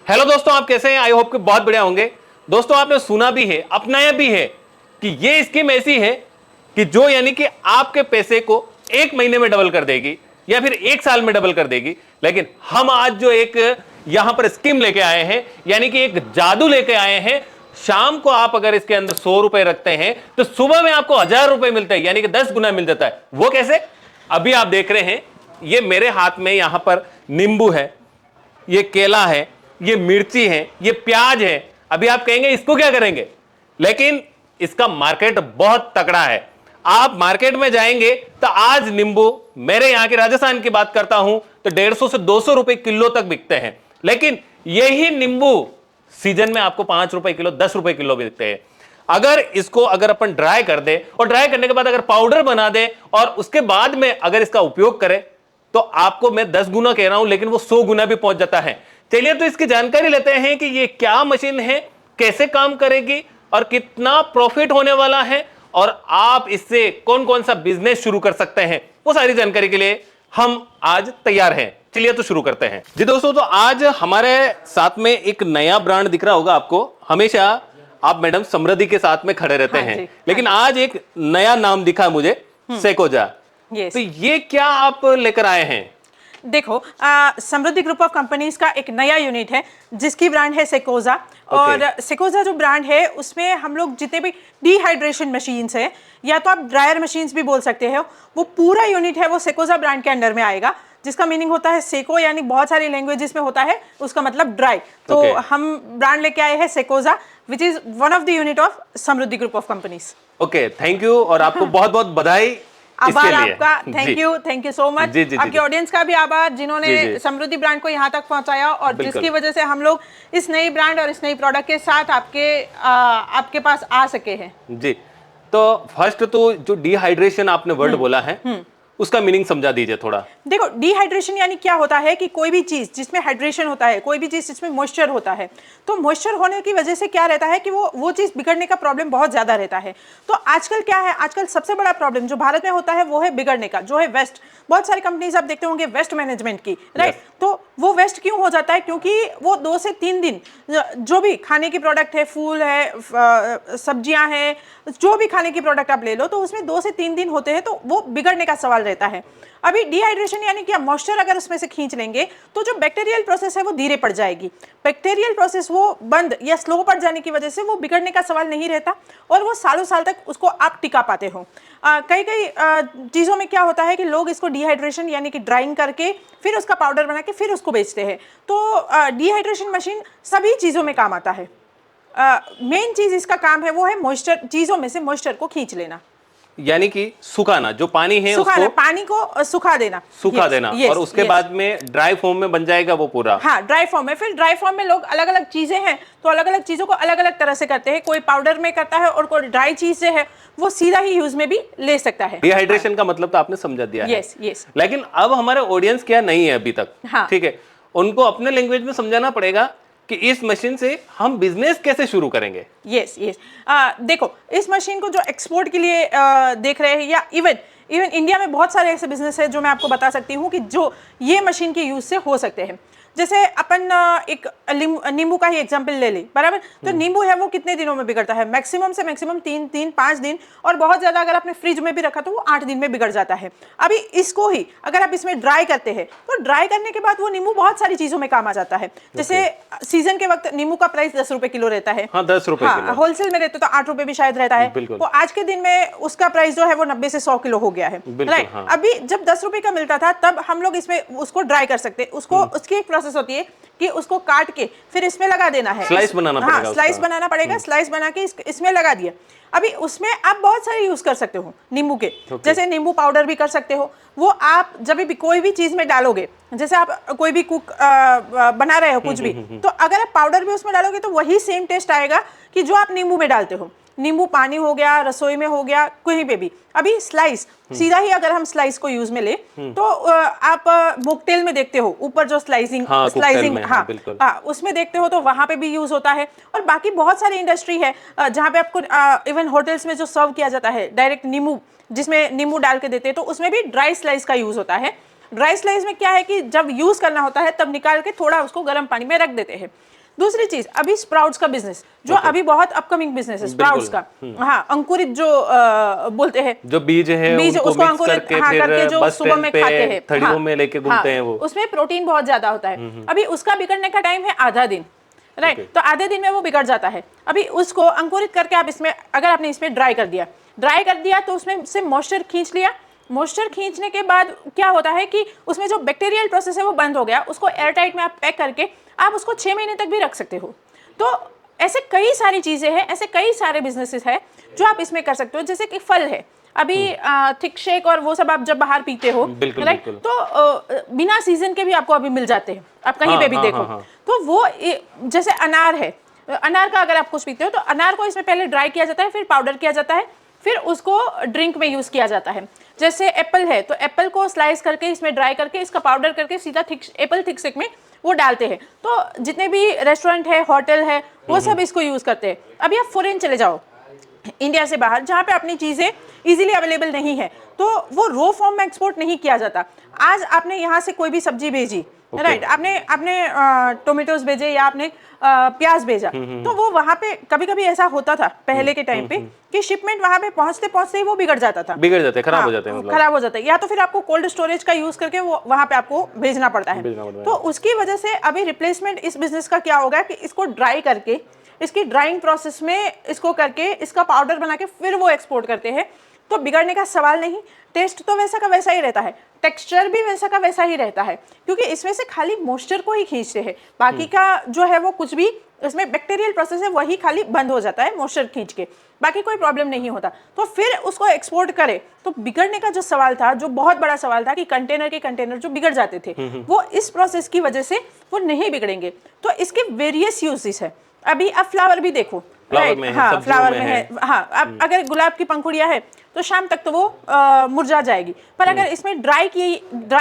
Hello दोस्तों, आप कैसे हैं? आई होप कि बहुत बढ़िया होंगे। दोस्तों, आपने सुना भी है, अपनाया भी है कि ये स्कीम ऐसी है कि जो यानी कि आपके पैसे को एक महीने में डबल कर देगी या फिर एक साल में डबल कर देगी। लेकिन हम आज जो एक यहां पर स्कीम लेके आए हैं, यानी कि एक जादू लेके आए हैं। शाम को आप अगर इसके अंदर 100 रुपए रखते हैं तो सुबह में आपको 1000 रुपए मिलते हैं, यानी कि 10 गुना मिल जाता है। वो कैसे? अभी आप देख रहे हैं, ये मेरे हाथ में यहां पर नींबू है, ये केला है, ये मिर्ची है, ये प्याज है। अभी आप कहेंगे इसको क्या करेंगे, लेकिन इसका मार्केट बहुत तगड़ा है। आप मार्केट में जाएंगे तो आज नींबू, मेरे यहां के राजस्थान की बात करता हूं तो 150 से 200 रुपए किलो तक बिकते हैं। लेकिन यही नींबू सीजन में आपको 5 रुपए किलो, 10 रुपए किलो बिकते हैं। अगर अपन ड्राई कर दे और ड्राई करने के बाद अगर पाउडर बना दे और उसके बाद में अगर इसका उपयोग करें तो आपको मैं 10 गुना कह रहा हूं, लेकिन वो 100 गुना भी पहुंच जाता है। चलिए तो इसकी जानकारी लेते हैं कि ये क्या मशीन है, कैसे काम करेगी और कितना प्रॉफिट होने वाला है, और आप इससे कौन कौन सा बिजनेस शुरू कर सकते हैं। वो सारी जानकारी के लिए हम आज तैयार हैं। चलिए तो शुरू करते हैं। जी दोस्तों, तो आज हमारे साथ में एक नया ब्रांड दिख रहा होगा आपको। हमेशा आप मैडम समृद्धि के साथ में खड़े रहते हैं, लेकिन आज एक नया नाम दिखा मुझे, सेकोजा। तो ये क्या आप लेकर आए हैं? देखो, समृद्धि ग्रुप ऑफ कंपनीज का एक नया यूनिट है जिसकी ब्रांड है सेकोजा। और सेकोजा जो ब्रांड है उसमें हम लोग जितने भी डिहाइड्रेशन मशीन्स है, या तो आप ड्रायर मशीन्स भी बोल सकते हो, वो पूरा यूनिट है वो सेकोजा ब्रांड के अंडर में आएगा। जिसका मीनिंग होता है सेको, यानी बहुत सारी लैंग्वेजेस में होता है उसका मतलब ड्राई। तो हम ब्रांड लेके आए हैं सेकोजा, which is one of the unit of Samriddhi group of companies. Okay, thank you, और आपको बहुत बहुत बधाई। आभार आपका, थैंक यू सो मच। आपके ऑडियंस का भी आभार जिन्होंने समृद्धि ब्रांड को यहाँ तक पहुँचाया, और जिसकी वजह से हम लोग इस नई ब्रांड और इस नई प्रोडक्ट के साथ आपके पास आ सके हैं। जी, तो फर्स्ट तो जो डिहाइड्रेशन आपने वर्ड बोला है उसका मीनिंग समझा दीजिए थोड़ा। देखो, डिहाइड्रेशन यानी क्या होता है कि कोई भी चीज जिसमें हाइड्रेशन होता है, कोई भी चीज जिसमें मॉइस्चर होता है, तो मॉइस्चर होने की वजह से क्या रहता है कि वो चीज बिगड़ने का प्रॉब्लम बहुत ज्यादा रहता है। तो आजकल क्या है, आजकल सबसे बड़ा प्रॉब्लम जो भारत में होता है वो है बिगड़ने का, जो है वेस्ट। बहुत सारी कंपनीज आप देखते होंगे वेस्ट मैनेजमेंट की, राइट। तो वो वेस्ट क्यों हो जाता है? क्योंकि वो 2 से 3 दिन जो भी खाने की प्रोडक्ट है, फूल है, सब्जियां हैं, जो भी खाने की प्रोडक्ट आप ले लो, तो उसमें 2 से 3 दिन होते हैं, तो वो बिगड़ने का सवाल रहता है। अभी डिहाइड्रेशन यानी क्या, मॉइस्चर अगर उसमें से खींच लेंगे तो जो बैक्टीरियल प्रोसेस है वो धीरे पड़ जाएगी। बैक्टीरियल प्रोसेस वो बंद या स्लो पड़ जाने की वजह से वो बिगड़ने का सवाल नहीं रहता, और वो सालों साल तक उसको आप टिका पाते हो। कई चीज़ों में क्या होता है कि लोग इसको डिहाइड्रेशन यानी कि ड्राइंग करके फिर उसका पाउडर बना के फिर उसको बेचते हैं। तो डिहाइड्रेशन मशीन सभी चीज़ों में काम आता है। मेन चीज़ इसका काम है वो है मॉइस्चर, चीज़ों में से मॉइस्चर को खींच लेना, यानी कि सुखाना, जो पानी है उसको, पानी को सुखा देना, और उसके बाद में ड्राई फॉर्म में बन जाएगा वो पूरा। हाँ, ड्राई फॉर्म में। फिर ड्राई फॉर्म में लोग अलग अलग चीजें हैं तो अलग अलग चीजों को अलग अलग तरह से करते हैं। कोई पाउडर में करता है और कोई ड्राई चीज से है वो सीधा ही यूज में भी ले सकता है। डिहाइड्रेशन का मतलब तो आपने समझा दिया है। यस। लेकिन अब हमारे ऑडियंस क्या नहीं है अभी तक, ठीक है, उनको अपने लैंग्वेज में समझाना पड़ेगा कि इस मशीन से हम बिजनेस कैसे शुरू करेंगे। यस। देखो, इस मशीन को जो एक्सपोर्ट के लिए देख रहे हैं, या इवन इंडिया में बहुत सारे ऐसे बिजनेस है जो मैं आपको बता सकती हूँ कि जो ये मशीन के यूज से हो सकते हैं। जैसे अपन एक नींबू का ही एग्जांपल ले ले, बराबर। तो नींबू है वो कितने दिनों में बिगड़ता है? मैक्सिमम से मैक्सिमम 3-5 दिन, और बहुत ज्यादा अगर आपने फ्रिज में भी रखा तो वो 8 दिन में बिगड़ जाता है। अभी इसको ही अगर आप इसमें ड्राई करते हैं तो ड्राई करने के बाद वो नींबू बहुत सारी चीजों में काम आ जाता है। जैसे सीजन के वक्त नींबू का प्राइस 10 रुपए किलो रहता है। 10 रुपए किलो। होलसेल में रहते तो 8 रुपए भी शायद रहता है। तो आज के दिन में उसका प्राइस जो है वो 90 से 100 किलो हो गया है, राइट। अभी जब 10 रुपए का मिलता था तब हम लोग इसमें उसको ड्राई कर सकते। उसको उसकी एक प्रोसेस होती है कि उसको काट के फिर इसमें लगा देना है, स्लाइस बनाना पड़ेगा। हाँ, स्लाइस बनाना पड़ेगा। स्लाइस बना के इसमें लगा दिया। अभी उसमें आप बहुत सारे यूज कर सकते हो नींबू के। जैसे नींबू पाउडर भी कर सकते हो। वो आप जब भी कोई भी चीज में डालोगे, जैसे आप कोई भी कुक बना रहे हो कुछ भी, तो अगर आप पाउडर भी उसमें डालोगे तो वही सेम टेस्ट आएगा कि जो आप नींबू में डालते हो। नींबू पानी हो गया, रसोई में हो गया, कहीं पे भी। अभी स्लाइस सीधा ही अगर हम स्लाइस को यूज में ले तो आप मोकटेल में देखते हो ऊपर जो स्लाइसिंग उसमें देखते हो तो वहां पे भी यूज होता है। और बाकी बहुत सारी इंडस्ट्री है जहाँ पे आपको इवन होटल्स में जो सर्व किया जाता है डायरेक्ट नींबू, जिसमें नींबू डाल के देते हैं, तो उसमें भी ड्राई स्लाइस का यूज होता है। ड्राई स्लाइस में क्या है कि जब यूज करना होता है तब निकाल के थोड़ा उसको गर्म पानी में रख देते हैं। दूसरी चीज, अभी स्प्राउट्स का बिजनेस जो अभी बहुत अपकमिंग बिजनेस है, स्प्राउट्स का। हाँ, अंकुरित जो बोलते हैं, जो बीज है बीज उनको उसको मिक्स अंकुरित करके हाँ, फिर करके जो बस सुबह में स्टैंड खाते पे हैं, थड़ियों में लेके घूमते हैं वो। उसमें प्रोटीन बहुत ज्यादा होता है। अभी उसका बिगड़ने का टाइम है आधा दिन, राइट। तो आधे दिन में वो बिगड़ जाता है। अभी उसको अंकुरित करके आप इसमें, अगर आपने इसमें ड्राई कर दिया तो उसमें से मॉइस्चर खींच लिया। मॉइस्चर खींचने के बाद क्या होता है कि उसमें जो बैक्टीरियल प्रोसेस है वो बंद हो गया। उसको एयरटाइट में आप पैक करके आप उसको 6 महीने तक भी रख सकते हो। तो ऐसे कई सारी चीजें हैं, ऐसे कई सारे बिजनेसेस हैं जो आप इसमें कर सकते हो। जैसे कि फल है, अभी थिक शेक और वो सब आप जब बाहर पीते हो, बिल्कुल, राइट, बिल्कुल। तो बिना सीजन के भी आपको अभी मिल जाते हैं, आप कहीं हाँ, पे भी हाँ, देखो। हाँ, हाँ। तो वो जैसे अनार है, अनार का अगर आप कुछ पीते हो तो अनार को इसमें पहले ड्राई किया जाता है, फिर पाउडर किया जाता है, फिर उसको ड्रिंक में यूज किया जाता है। जैसे एप्पल है तो एप्पल को स्लाइस करके इसमें ड्राई करके इसका पाउडर करके सीधा एप्पल थिक शेक में वो डालते हैं। तो जितने भी रेस्टोरेंट है, होटल है, वो सब इसको यूज करते हैं। अभी आप फॉरेन चले जाओ, इंडिया से बाहर, जहाँ पे अपनी चीजें इजीली अवेलेबल नहीं है, तो वो रो फॉर्म में एक्सपोर्ट नहीं किया जाता। आज आपने यहाँ से कोई भी सब्जी भेजी, राइट, आपने टोमेटोज भेजे या आपने प्याज भेजा, तो वो वहाँ पे कभी कभी ऐसा होता था पहले के टाइम पे कि शिपमेंट वहाँ पे पहुँचते पहुँचते ही वो बिगड़ जाता था, बिगड़ जाते हैं, खराब हो जाते हैं, मतलब खराब हो जाता है, या तो फिर आपको कोल्ड स्टोरेज का यूज करके वो वहाँ पे आपको भेजना पड़ता है। तो उसकी वजह से अभी रिप्लेसमेंट इस बिजनेस का क्या होगा कि इसको ड्राई करके, इसकी ड्राइंग प्रोसेस में इसको करके इसका पाउडर बना के फिर वो एक्सपोर्ट करते हैं। तो बिगड़ने का सवाल नहीं, टेस्ट तो वैसा का वैसा ही रहता है, टेक्सचर भी वैसा का वैसा ही रहता है, क्योंकि इसमें से खाली मॉइस्चर को ही खींचते हैं, बाकी का जो है वो कुछ भी इसमें बैक्टीरियल प्रोसेस है वही खाली बंद हो जाता है मॉइस्चर खींच के, बाकी कोई प्रॉब्लम नहीं होता। तो फिर उसको एक्सपोर्ट करे तो बिगड़ने का जो सवाल था, जो बहुत बड़ा सवाल था कि कंटेनर के कंटेनर जो बिगड़ जाते थे, वो इस प्रोसेस की वजह से वो नहीं बिगड़ेंगे। तो इसके वेरियस यूजेस है। अभी आप फ्लावर भी देखो, फ्लावर में है, हाँ, सब्जियों फ्लावर में में है। है, हाँ। अब अगर गुलाब की पंखुड़ियाँ है तो शाम तक तो वो मुरझा जाएगी, पर अगर इसमें ड्राई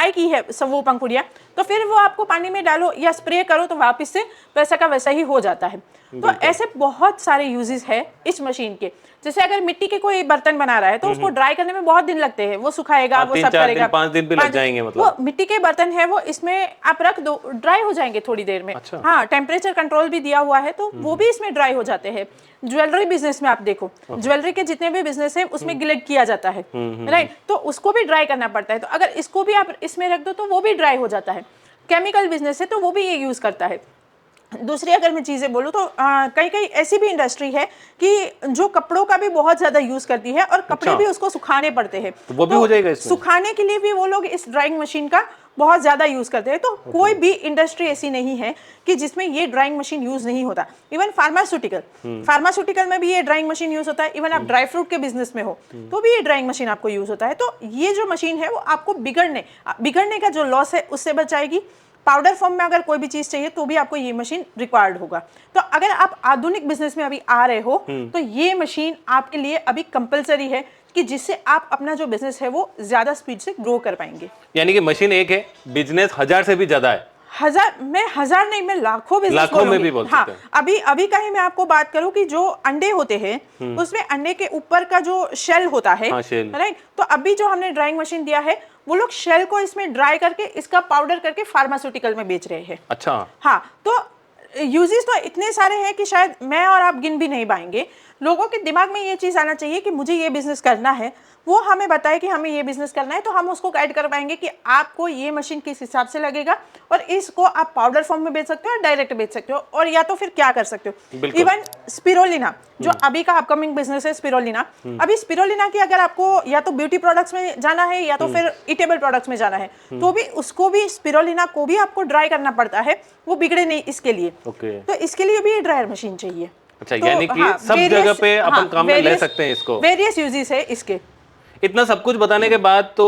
की है सब वो पंखुड़ियाँ, तो फिर वो आपको पानी में डालो या स्प्रे करो तो वापस से वैसा का वैसा ही हो जाता है। तो ऐसे बहुत सारे यूजेस है इस मशीन के। जैसे अगर मिट्टी के कोई बर्तन बना रहा है तो उसको ड्राई करने में बहुत दिन लगते हैं, वो सुखाएगा, वो सब करेगा, 5 दिन भी लग जाएंगे, मतलब वो मिट्टी के बर्तन है वो इसमें आप रख दो, ड्राई हो जाएंगे थोड़ी देर में। अच्छा। हाँ, टेम्परेचर कंट्रोल भी दिया हुआ है तो वो भी इसमें ड्राई हो जाते हैं। ज्वेलरी बिजनेस में आप देखो, ज्वेलरी के जितने भी बिजनेस है उसमें गिलेट किया जाता है, राइट, तो उसको भी ड्राई करना पड़ता है। तो अगर इसको भी आप इसमें रख दो तो वो भी ड्राई हो जाता है। केमिकल बिजनेस है तो वो भी ये यूज करता है। दूसरी अगर मैं चीज़ें बोलूँ तो कई कई ऐसी भी इंडस्ट्री है कि जो कपड़ों का भी बहुत ज़्यादा यूज़ करती है और कपड़े भी उसको सुखाने पड़ते हैं, तो वो भी हो जाएगा इसमें। सुखाने के लिए भी वो लोग इस ड्राइंग मशीन का बहुत ज़्यादा यूज़ करते हैं। तो कोई भी इंडस्ट्री ऐसी नहीं है कि जिसमें ये ड्राइंग मशीन यूज़ नहीं होता। इवन फार्मास्यूटिकल में भी ये ड्राइंग मशीन यूज़ होता है। इवन आप ड्राई फ्रूट के बिजनेस में हो तो भी ये ड्राइंग मशीन आपको यूज़ होता है। तो ये जो मशीन है वो आपको बिगड़ने का जो लॉस है उससे बचाएगी। पाउडर फॉर्म में अगर कोई भी चीज चाहिए तो भी आपको ये मशीन रिक्वायर्ड होगा। तो अगर आप आधुनिक बिजनेस में अभी आ रहे हो तो ये मशीन आपके लिए अभी कंपलसरी है कि जिससे आप अपना जो बिजनेस है वो ज्यादा स्पीड से ग्रो कर पाएंगे। यानी कि मशीन एक है, बिजनेस 1000 से भी ज्यादा है। हजार नहीं, मैं लाखों बिजनेस लाखों में भी बोल सकते हैं। अभी का ही मैं आपको बात करूं कि जो अंडे होते हैं उसमें अंडे के ऊपर का जो शेल होता है, राइट, तो अभी जो हमने ड्राइंग मशीन दिया है वो लोग शेल को इसमें ड्राई करके इसका पाउडर करके फार्मास्यूटिकल में बेच रहे हैं। अच्छा, हाँ, तो यूजेस तो इतने सारे हैं कि शायद मैं और आप गिन भी नहीं पाएंगे। लोगों के दिमाग में ये चीज़ आना चाहिए कि मुझे ये बिजनेस करना है, वो हमें बताए कि हमें ये बिजनेस करना है, तो हम उसको गाइड कर पाएंगे कि आपको ये मशीन किस हिसाब से लगेगा और इसको आप पाउडर फॉर्म में बेच सकते हो, डायरेक्ट बेच सकते हो, और या तो फिर क्या कर सकते हो। इवन स्पिरोलिना जो अभी का अपकमिंग बिजनेस है, स्पिरोलिना, अभी स्पिरोलिना की अगर आपको या तो ब्यूटी प्रोडक्ट्स में जाना है या तो फिर ईटेबल प्रोडक्ट्स में जाना है तो भी उसको भी स्पिरोलिना को भी आपको ड्राई करना पड़ता है, वो बिगड़े नहीं इसके लिए। तो इसके लिए भी ड्रायर मशीन चाहिए। अच्छा, यानी कि सब जगह पे अपन काम में ले सकते हैं इसको। वेरियस यूजेस है इसके। इतना सब कुछ बताने के बाद तो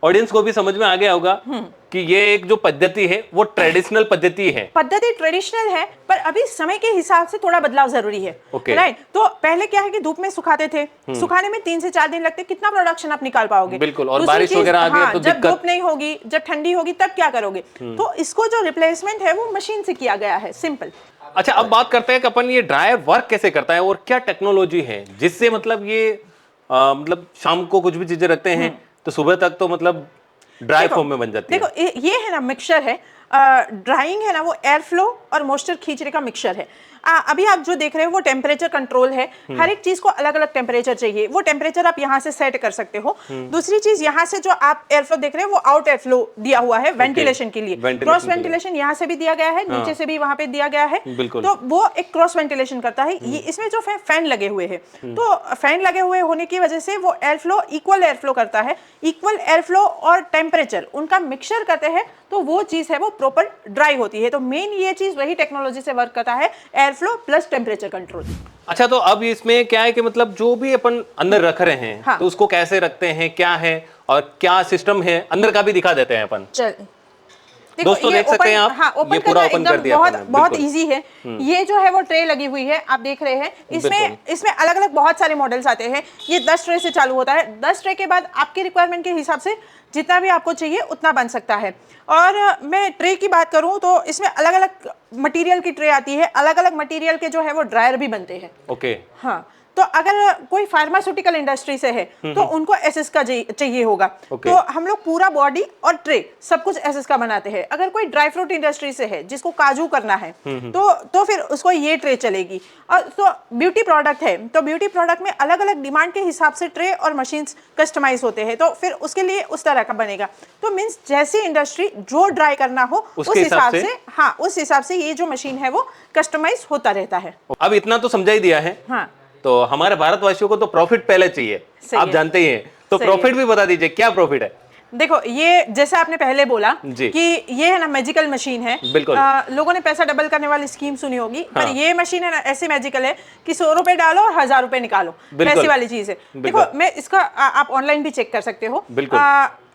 ऑडियंस को भी समझ में आ गया होगा कि ये एक जो पद्धति है वो ट्रेडिशनल पद्धति है। पद्धति ट्रेडिशनल है पर अभी समय के हिसाब से थोड़ा बदलाव जरूरी है। राइट, तो पहले क्या है कि धूप में सुखाते थे, सुखाने में 3 से 4 दिन लगते, कितना प्रोडक्शन आप निकाल पाओगे। बिल्कुल, और बारिश वगैरह आ गई तो जब धूप नहीं होगी, जब ठंडी होगी तब क्या करोगे। तो इसको जो रिप्लेसमेंट है वो मशीन से किया गया है, सिंपल। अच्छा, अब बात करते हैं कि अपन ये ड्रायर वर्क कैसे करता है और क्या टेक्नोलॉजी है जिससे मतलब ये मतलब शाम को कुछ भी चीजें रखते हैं तो सुबह तक तो मतलब ड्राई फॉर्म में बन जाती है। देखो ये है ना मिक्सचर है, ड्राइंग है ना वो एयर फ्लो और मॉइस्चर खींचने का मिक्सचर है। अभी आप जो देख रहे हो वो टेम्परेचर कंट्रोल है। हर एक चीज को अलग अलग टेम्परेचर चाहिए, वो टेम्परेचर आप यहाँ से सेट कर सकते हो। दूसरी चीज, यहाँ से जो आप एयर फ्लो देख रहे हो वो आउट एयर फ्लो दिया हुआ है वेंटिलेशन के लिए। क्रॉस वेंटिलेशन यहाँ से भी दिया गया है, नीचे से भी वहां पे दिया गया है, तो वो एक क्रॉस वेंटिलेशन करता है। ये इसमें जो फैन लगे हुए हैं, तो फैन लगे हुए होने की वजह से वो air flow equal air flow करता है। इक्वल एयर फ्लो और टेम्परेचर उनका मिक्सचर करते हैं तो वो चीज है वो प्रॉपर ड्राई होती है। तो मेन ये चीज वही टेक्नोलॉजी से वर्क करता है, air flow plus temperature control. अच्छा, तो अब इसमें क्या है कि मतलब जो भी अपन अंदर रख रहे हैं, हाँ। तो उसको कैसे रखते हैं, क्या है और क्या सिस्टम है, अंदर का भी दिखा देते हैं अपन। चल दोस्तों देख सकते हैं आप, हाँ, ये पूरा ओपन कर दिया बहुत आपने, बहुत बिल्कुल। इजी है। ये जो है वो ट्रे लगी हुई है, आप देख रहे हैं। इसमें अलग अलग बहुत सारे मॉडल्स आते हैं। ये 10 ट्रे से चालू होता है। 10 ट्रे के बाद आपके रिक्वायरमेंट के हिसाब से जितना भी आपको चाहिए उतना बन सकता है। और मैं ट्रे की बात करूं तो इसमें अलग अलग मटेरियल की ट्रे आती है। अलग अलग मटेरियल के जो है वो ड्रायर भी बनते हैं। ओके, हाँ, तो अगर कोई फार्मास्यूटिकल इंडस्ट्री से है तो उनको एसएस का चाहिए होगा। तो हम लोग पूरा बॉडी और ट्रे सब कुछ एसएस का बनाते हैं। अगर कोई ड्राई फ्रूट इंडस्ट्री से है जिसको काजू करना है तो फिर उसको ये ट्रे चलेगी। और तो ब्यूटी प्रोडक्ट है तो ब्यूटी प्रोडक्ट में अलग अलग डिमांड के हिसाब से ट्रे और मशीन्स कस्टमाइज होते हैं, तो फिर उसके लिए उस तरह का बनेगा। तो मीन्स जैसी इंडस्ट्री जो ड्राई करना हो उस हिसाब से, हाँ, उस हिसाब से ये जो मशीन है वो कस्टमाइज होता रहता है। अब इतना तो समझा ही दिया है। हाँ, तो हमारे भारतवासियों को तो प्रॉफिट पहले चाहिए, आप जानते ही हैं, तो प्रॉफिट भी बता दीजिए, क्या प्रॉफिट है। देखो, ये जैसे आपने पहले बोला जी, कि ये है ना मैजिकल मशीन है। बिल्कुल। लोगों ने पैसा डबल करने वाली स्कीम सुनी होगी, पर ये मशीन है ना ऐसे मैजिकल है कि 100 रुपए डालो और 1000 रुपए निकालो, वैसी वाली चीज है। देखो, मैं इसका आप ऑनलाइन भी चेक कर सकते हो।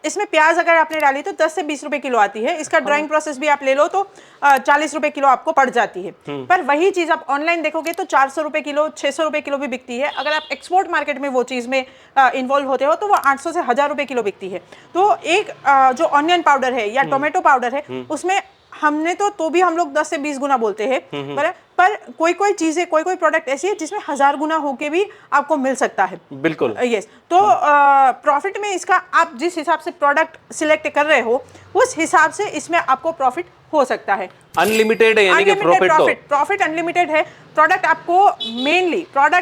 इसमें प्याज अगर आपने डाली तो 10 से 20 रुपए किलो आती है। इसका ड्राइंग प्रोसेस भी आप ले लो तो 40 रुपए किलो आपको पड़ जाती है। पर वही चीज आप ऑनलाइन देखोगे तो 400 रुपए किलो, 600 रुपए किलो भी बिकती है। अगर आप एक्सपोर्ट मार्केट में वो चीज में इन्वॉल्व होते हो तो वो 800 से 1000 रुपए किलो बिकती है। तो एक जो ऑनियन पाउडर है या टोमेटो पाउडर है उसमें हमने तो भी हम लोग 10 से 20 गुना बोलते हैं, पर कोई चीजें, कोई प्रोडक्ट ऐसी है जिसमें 1000 गुना होके भी आपको मिल सकता है। बिल्कुल, यस। तो प्रॉफिट में इसका आप जिस हिसाब से प्रोडक्ट सिलेक्ट कर रहे हो उस हिसाब से इसमें आपको प्रॉफिट हो सकता है। अनलिमिटेड है, यानी कि प्रॉफिट अनलिमिटेड है। प्रोडक्ट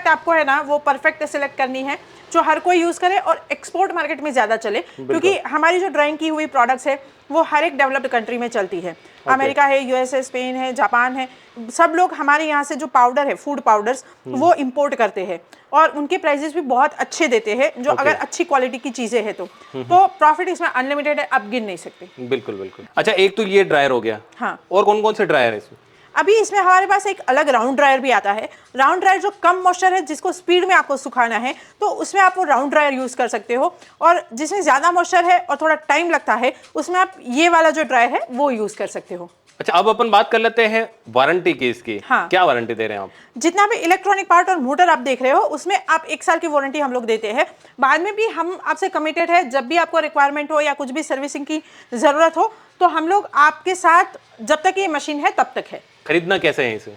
आपको है ना वो परफेक्ट सिलेक्ट करनी है जो हर कोई यूज करे और एक्सपोर्ट मार्केट में ज्यादा चले, क्योंकि हमारी जो ड्राइंग की हुई प्रोडक्ट्स है वो हर एक डेवलप्ड कंट्री में चलती है। अमेरिका है, यूएसए, स्पेन है, जापान है, सब लोग हमारे यहाँ से जो पाउडर है, फूड पाउडर्स, वो इंपोर्ट करते हैं और उनके प्राइसेस भी बहुत अच्छे देते हैं जो अगर अच्छी क्वालिटी की चीजें हैं तो प्रॉफिट इसमें अनलिमिटेड है, आप गिन नहीं सकते। बिल्कुल बिल्कुल। अच्छा, एक तो ये ड्रायर हो गया, हाँ, और कौन कौन से ड्रायर है इसमें? अभी इसमें हमारे पास एक अलग राउंड ड्रायर भी आता है। राउंड ड्रायर जो कम मॉइस्चर है, जिसको स्पीड में आपको सुखाना है, तो उसमें आप वो राउंड ड्रायर यूज कर सकते हो। और जिसमें ज्यादा मॉइस्चर है और थोड़ा टाइम लगता है, उसमें आप ये वाला जो ड्रायर है वो यूज कर सकते हो। अच्छा, अब अपन बात कर लेते हैं वारंटी की इसकी। हाँ, क्या वारंटी दे रहे हैं आप? जितना भी इलेक्ट्रॉनिक पार्ट और मोटर आप देख रहे हो उसमें आप 1 साल की वारंटी हम लोग देते हैं। बाद में भी हम आपसे कमिटेड है, जब भी आपको रिक्वायरमेंट हो या कुछ भी सर्विसिंग की जरूरत हो तो हम लोग आपके साथ जब तक ये मशीन है तब तक है। खरीदना कैसे है इसे?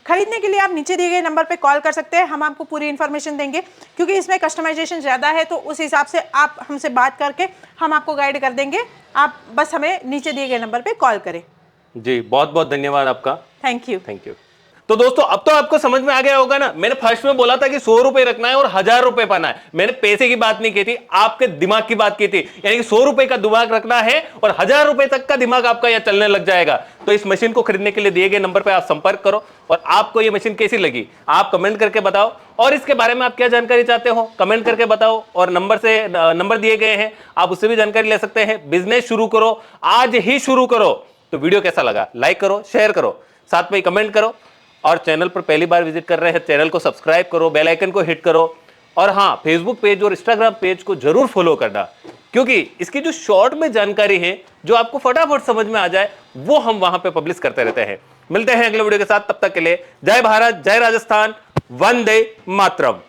खरीदने के लिए आप नीचे दिए गए नंबर पे कॉल कर सकते हैं, हम आपको पूरी इन्फॉर्मेशन देंगे, क्योंकि इसमें कस्टमाइजेशन ज़्यादा है तो उस हिसाब से आप हमसे बात करके हम आपको गाइड कर देंगे। आप बस हमें नीचे दिए गए नंबर पे कॉल करें। जी, बहुत बहुत धन्यवाद आपका। Thank you. तो दोस्तों, अब तो आपको समझ में आ गया होगा ना, मैंने फर्स्ट में बोला था कि 100 रुपए रखना है और 1000 रुपए पाना है। मैंने पैसे की बात नहीं की थी, आपके दिमाग की बात की थी। यानी कि 100 रुपए का दिमाग रखना है और 1000 रुपए तक का दिमाग आपका यह चलने लग जाएगा। तो इस मशीन को खरीदने के लिए दिए गए नंबर पर आप संपर्क करो और आपको यह मशीन कैसी लगी आप कमेंट करके बताओ, और इसके बारे में आप क्या जानकारी चाहते हो कमेंट करके बताओ। और नंबर दिए गए हैं, आप उससे भी जानकारी ले सकते हैं। बिजनेस शुरू करो, आज ही शुरू करो। तो वीडियो कैसा लगा लाइक करो, शेयर करो, साथ में कमेंट करो, और चैनल पर पहली बार विजिट कर रहे हैं चैनल को सब्सक्राइब करो, बेल आइकन को हिट करो, और हाँ, फेसबुक पेज और इंस्टाग्राम पेज को जरूर फॉलो करना, क्योंकि इसकी जो शॉर्ट में जानकारी है जो आपको फटाफट समझ में आ जाए वो हम वहां पे पब्लिश करते रहते हैं। मिलते हैं अगले वीडियो के साथ, तब तक के लिए जय भारत, जय राजस्थान, वंदे मातरम।